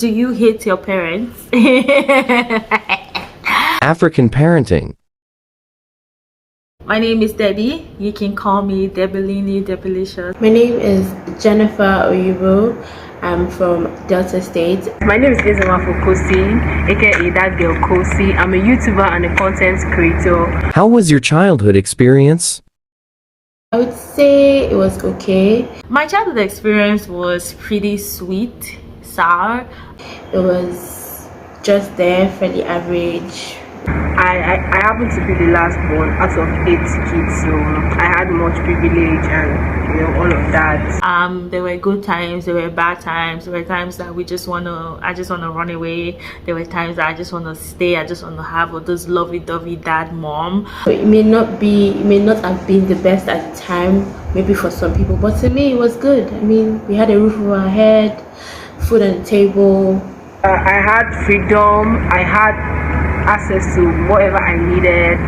Do you hate your parents? African parenting. My name is Debby. You can call me Debby Debilicious. My name is Jennifer Oyubo. I'm from Delta State. My name is Jennifer and Miss Kosi, aka that girl Kosi. I'm a YouTuber and a content creator. How was your childhood experience? I would say it was okay. My childhood experience was pretty sweet, sour. It was just there, fairly average. I happen to be the last born out of 8 kids, so I had much privilege and all of that. There were good times, there were bad times, there were times that I just wanna run away. There were times that I just wanna stay, I just wanna have all those lovey-dovey dad mom. It may not have been the best at the time, maybe for some people, but to me it was good. I mean, we had a roof over our head, food on the table. I had freedom, I had access to whatever I needed.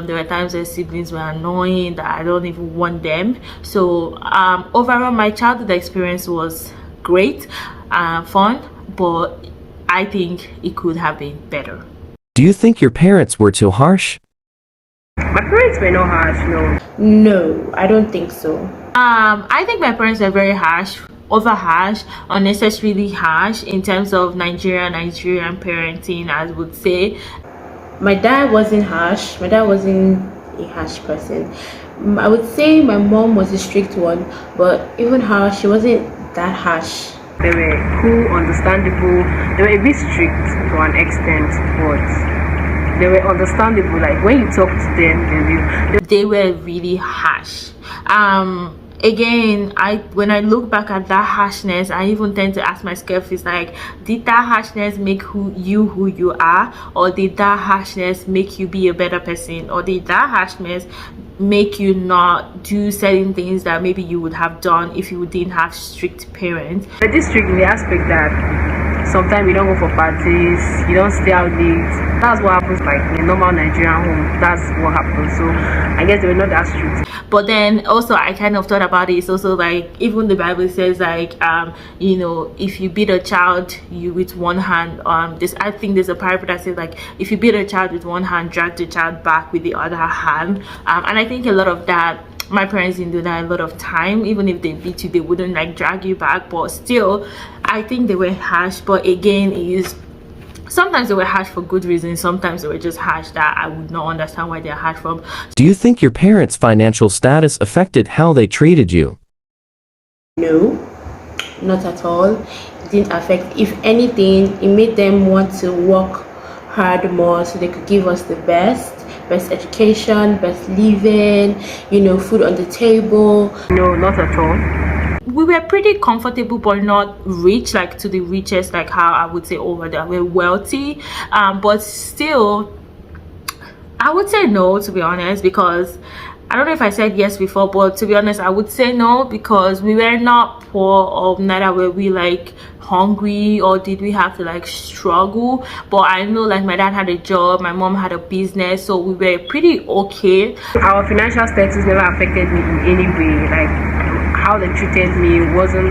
There were times where siblings were annoying that I don't even want them. So overall my childhood experience was great, fun, but I think it could have been better. Do you think your parents were too harsh? My parents were not harsh, no. No, I don't think so. I think my parents were very harsh, over harsh, unnecessarily harsh in terms of Nigerian parenting, I would say. My dad wasn't harsh. My dad wasn't a harsh person. I would say my mom was a strict one, but even her, she wasn't that harsh. They were cool, understandable. They were a bit strict to an extent, but they were understandable. Like when you talk to them, they were really harsh. Again, when I look back at that harshness, I even tend to ask myself, it's like, did that harshness make who you are, or did that harshness make you be a better person, or did that harshness make you not do certain things that maybe you would have done if you didn't have strict parents? But this strict in the aspect that sometimes you don't go for parties, you don't stay out late. That's what happens, like in a normal Nigerian home. That's what happens. So I guess they were not that strict. But then also I kind of thought about it. It's also like, even the Bible says, like if you beat a child with one hand, I think there's a parable that says, like, if you beat a child with one hand, drag the child back with the other hand. And I think a lot of that, my parents didn't do that a lot of time. Even if they beat you, they wouldn't like drag you back, but still I think they were harsh. But again, sometimes they were harsh for good reasons, sometimes they were just harsh that I would not understand why they're harsh from. Do you think your parents' financial status affected how they treated you? No, not at all. It didn't affect. If anything, it made them want to work hard more so they could give us the best education, best living, food on the table. No, not at all. We were pretty comfortable, but not rich, like to the richest, like how I would say over there we're wealthy, but still I would say no, to be honest, because I don't know if I said yes before, but to be honest I would say no, because we were not poor, or neither were we like hungry, or did we have to like struggle. But I know like my dad had a job, my mom had a business, so we were pretty okay. Our financial status never affected me in any way. Like how they treated me wasn't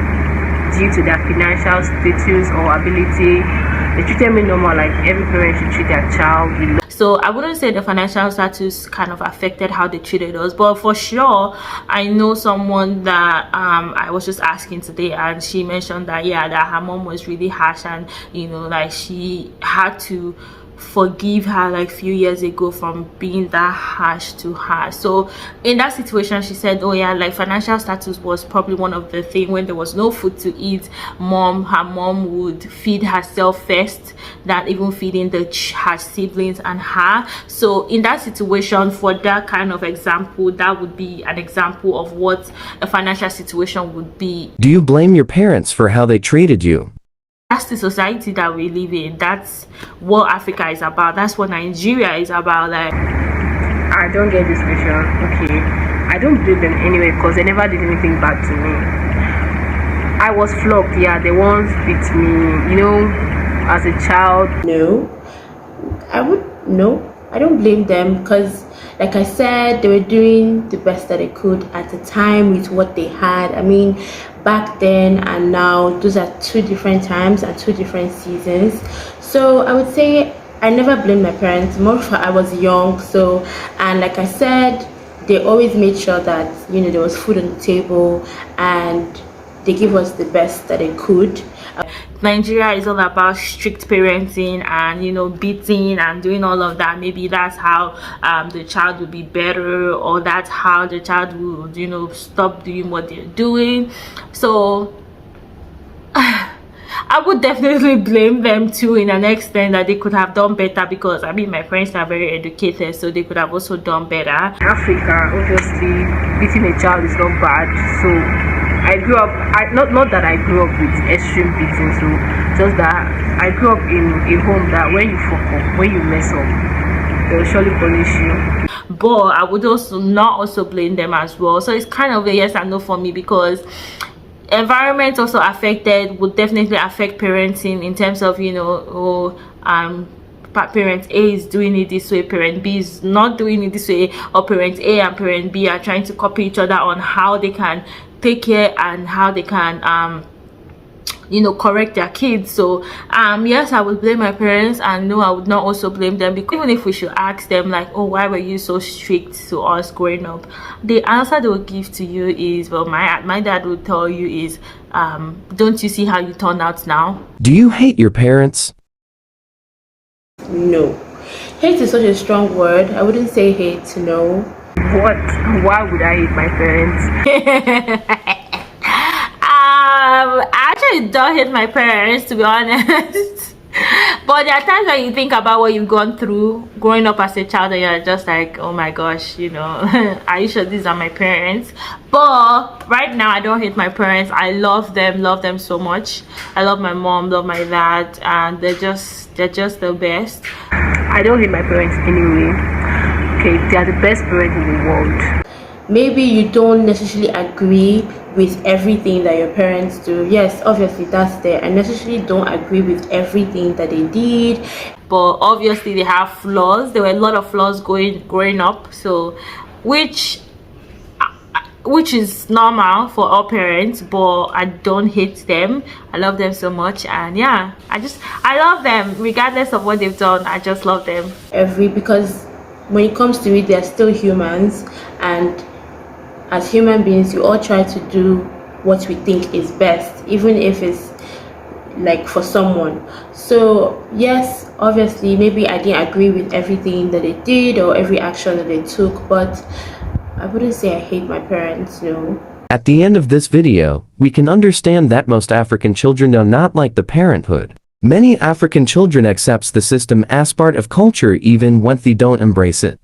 due to their financial status or ability. They treated me normal, like every parent should treat their child. So I wouldn't say the financial status kind of affected how they treated us, but for sure I know someone that I was just asking today, and she mentioned that that her mom was really harsh, and like she had to forgive her like few years ago from being that harsh to her. So in that situation, she said, like financial status was probably one of the things. When there was no food to eat, her mom would feed herself first than even feeding her siblings and her. So in that situation, for that kind of example, that would be an example of what a financial situation would be. Do you blame your parents for how they treated you? That's the society that we live in. That's what Africa is about. That's what Nigeria is about. Like, I don't get this question. Okay, I don't blame them anyway, because they never did anything bad to me. I was flogged. They once beat me, as a child. No, I don't blame them, because like I said, they were doing the best that they could at the time with what they had. I mean, back then and now, those are two different times and two different seasons. So I would say I never blamed my parents. More of I was young, so, and like I said, they always made sure that, you know, there was food on the table and they gave us the best that they could. Nigeria is all about strict parenting and, you know, beating and doing all of that. Maybe that's how the child will be better, or that's how the child will, you know, stop doing what they're doing. So I would definitely blame them too, in an extent that they could have done better, because I mean, my parents are very educated, so they could have also done better. In Africa, obviously, beating a child is not bad. So I grew up, not that I grew up with extreme beating, so just that I grew up in a home that when you fuck up, when you mess up, they will surely punish you. But I would also not also blame them as well. So it's kind of a yes and no for me, because environment also affected, would definitely affect parenting in terms of, you know, parent A is doing it this way, parent B is not doing it this way, or parent A and parent B are trying to copy each other on how they can take care and how they can you know, correct their kids. So yes, I would blame my parents, and no, I would not also blame them, because even if we should ask them like, oh, why were you so strict to us growing up, the answer they will give to you is, well, my dad would tell you is, don't you see how you turned out now? Do you hate your parents? No. Hate is such a strong word. I wouldn't say hate, no. What? Why would I hate my parents? I actually don't hate my parents, to be honest. But there are times when you think about what you've gone through growing up as a child, and you're just like, oh my gosh, you know, are you sure these are my parents? But right now, I don't hate my parents. I love them so much. I love my mom, love my dad, and they're just the best. I don't hate my parents anyway. Okay, they are the best parents in the world. Maybe you don't necessarily agree with everything that your parents do. Yes, obviously that's there. I necessarily don't agree with everything that they did, but obviously they have flaws. There were a lot of flaws growing up, so which is normal for all parents. But I don't hate them. I love them so much, and yeah, I love them regardless of what they've done. I just love them. Because when it comes to it, they're still humans, and as human beings, we all try to do what we think is best, even if it's like for someone. So yes, obviously maybe I didn't agree with everything that they did or every action that they took, but I wouldn't say I hate my parents, no. At the end of this video, we can understand that most African children do not like the parenthood. Many African children accepts the system as part of culture even when they don't embrace it.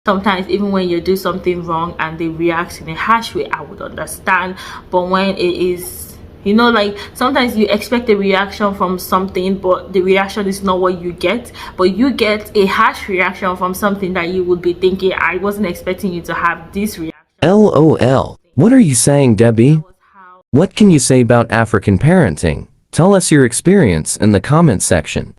Sometimes even when you do something wrong and they react in a harsh way, I would understand. But when it is, you know, like sometimes you expect a reaction from something, but the reaction is not what you get. But you get a harsh reaction from something that you would be thinking, I wasn't expecting you to have this reaction. LOL. What are you saying, Debbie? What can you say about African parenting? Tell us your experience in the comment section.